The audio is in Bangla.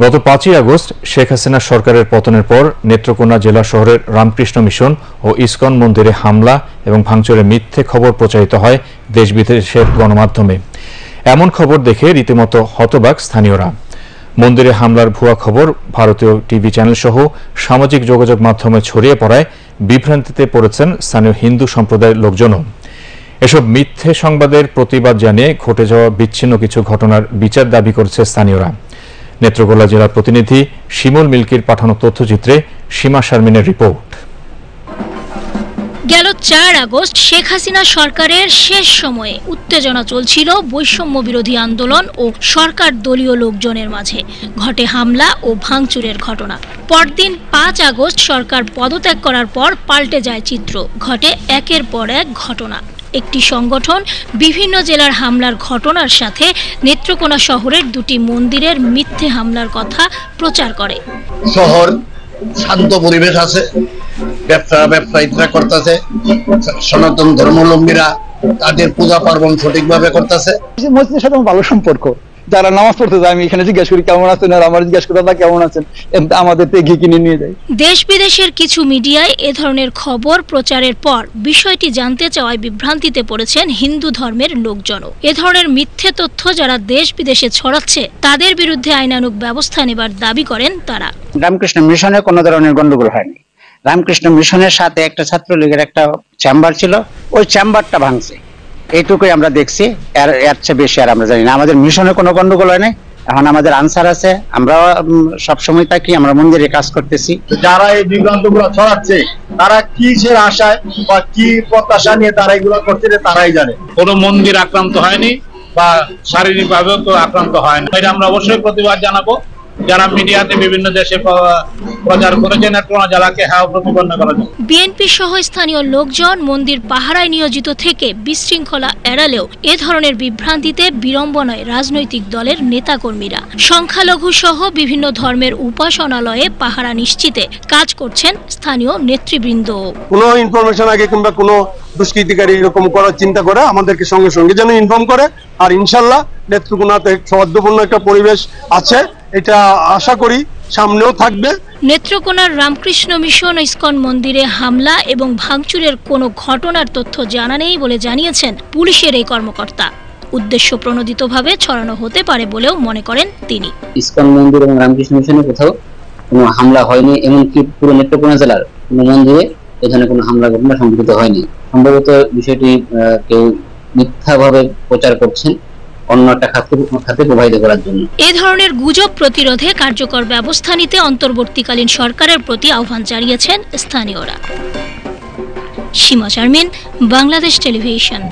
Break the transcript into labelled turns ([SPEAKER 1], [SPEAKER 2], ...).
[SPEAKER 1] গত 5ই আগস্ট শেখ হাসিনা সরকারের পতনের পর নেত্রকোনা জেলা শহরের রামকৃষ্ণ মিশন ও ইসকন মন্দিরে হামলা এবং ভাঙচুরের মিথ্যে খবর প্রচারিত হয় দেশ বিদেশের গণমাধ্যমে। এমন খবর দেখে রীতিমতো হতবাক স্থানীয়রা। মন্দিরে হামলার ভুয়া খবর ভারতীয় টিভি চ্যানেল সহ সামাজিক যোগাযোগ মাধ্যমে ছড়িয়ে পড়ায় বিভ্রান্তিতে পড়েছেন স্থানীয় হিন্দু সম্প্রদায়ের লোকজনও। এসব মিথ্যে সংবাদের প্রতিবাদ জানিয়ে ঘটে যাওয়া বিচ্ছিন্ন কিছু ঘটনার বিচার দাবি করছে স্থানীয়রা। নেত্রকোনা জেলার প্রতিনিধি শিমুল মিল্কির পাঠানো তথ্যচিত্রে সীমা শারমিনের রিপোর্ট।
[SPEAKER 2] গেল 4 আগস্ট শেখ হাসিনা সরকারের শেষ সময়ে উত্তেজনা চলছিল বৈষম্য বিরোধী আন্দোলন ও সরকার দলীয় লোকজনের মাঝে। ঘটে হামলা ও ভাঙচুরের ঘটনা। পরদিন 5 আগস্ট সরকার পদত্যাগ করার পর পাল্টে যায় চিত্র। ঘটে একের পর এক ঘটনা। একটি সংগঠন বিভিন্ন জেলার হামলার ঘটনার সাথে নেত্রকোনা শহরের দুটি মন্দিরের মিথ্যে হামলার কথা প্রচার করে।
[SPEAKER 3] শহর শান্ত পরিবেশ আছে, ব্যবসায়ীরা করতেছে, সনাতন ধর্মাবলম্বীরা তাদের পূজা পার্বণ সঠিকভাবে করতেছে।
[SPEAKER 4] মসজিদের সাথে ভালো সম্পর্ক, যারা নামাজ পড়তে যায় আমি এখানে জিজ্ঞাসা করি কেমন আছেন, আর আমার জিজ্ঞাসা করি দাদা কেমন আছেন, আমাদের ঘি কিনে নিয়ে যায়।
[SPEAKER 2] দেশ বিদেশের কিছু মিডিয়ায় এ ধরনের খবর প্রচারের পর বিষয়টি জানতে চাওয়ায় বিভ্রান্তিতে পড়েছেন হিন্দু ধর্মের লোকজনও। এ ধরনের মিথ্যে তথ্য যারা দেশ বিদেশে ছড়াচ্ছে তাদের বিরুদ্ধে আইনানুগ ব্যবস্থা নেবার দাবি করেন তারা।
[SPEAKER 5] রামকৃষ্ণ মিশনে কোনো ধরনের গন্ডগোল হয়নি। রামকৃষ্ণ মিশনের সাথে একটা ছাত্রলীগের একটা চেম্বার ছিল, ওই চেম্বারটা ভাঙছে, এইটুকুই আমরা দেখছি। এর চেয়ে বেশি আর আমরা জানি না। আমাদের মিশনে কোনো গন্ডগোল হয় নাই। এখন আমাদের আনসার আছে, আমরা সবসময় থাকি, আমরা মন্দিরে কাজ করতেছি।
[SPEAKER 3] যারা এই বিভ্রান্তগুলো ছড়াচ্ছে তারা কিসের আশায় বা কি প্রত্যাশা নিয়ে তারা এগুলো করছে তারাই জানে।
[SPEAKER 6] কোনো মন্দির আক্রান্ত হয়নি বা শারীরিক ভাবেও তো আক্রান্ত হয়নি। এটা আমরা অবশ্যই প্রতিবাদ জানাবো। যারা মিডিয়াতে বিভিন্ন দেশে প্রচার করেছেন নেত্রকোনা জেলাকে প্রতিপন্ন করার জন্য।
[SPEAKER 2] বিএনপি সহ স্থানীয় লোকজন মন্দির পাহারায় নিয়োজিত থেকে বিশৃঙ্খলা এড়ালেও এ ধরনের বিভ্রান্তিতে বিড়ম্বনায় রাজনৈতিক দলের নেতাকর্মীরা। সংখ্যালঘু সহ বিভিন্ন ধর্মের উপাসনালয়ে পাহারা নিশ্চিতে কাজ করছেন স্থানীয় নেতৃবৃন্দ।
[SPEAKER 7] কোনো ইনফরমেশন আগে কিংবা কোনো দুষ্কৃতিকারী এরকম করার চিন্তা করে আমাদেরকে সঙ্গে সঙ্গে যেন ইনফর্ম করে। আর ইনশাল্লাহ নেত্রকোনাতে সৌহার্দ্যপূর্ণ একটা পরিবেশ আছে, এটা আশা করি সামনেও থাকবে।
[SPEAKER 2] নেত্রকোনার রামকৃষ্ণ মিশন ও ইসকন মন্দিরে হামলা এবং ভাঙচুরের কোনো ঘটনার তথ্য জানা নেই বলে জানিয়েছেন পুলিশের এই কর্মকর্তা। উদ্দেশ্য প্রণোদিতভাবে ছড়ানো হতে পারে বলেও মনে করেন তিনি।
[SPEAKER 5] ইসকন মন্দির এবং রামকৃষ্ণ মিশনে কোথাও কোনো হামলা হয়নি, এমনকি পুরো নেত্রকোনা জেলার কোনো মন্দিরে এ ধরনের কোনো হামলা ঘটনা সংঘটিত হয়নি। সম্ভবত বিষয়টি কেউ মিথ্যাভাবে প্রচার করছেন অন্য একটা খাতে প্রভাবিত করার জন্য।
[SPEAKER 2] এ ধরনের গুজব প্রতিরোধে কার্যকর ব্যবস্থা নিতে অন্তর্বর্তীকালীন সরকারের প্রতি আহ্বান জানিয়েছেন স্থানীয়রা। সীমা শারমিন, বাংলাদেশ টেলিভিশন।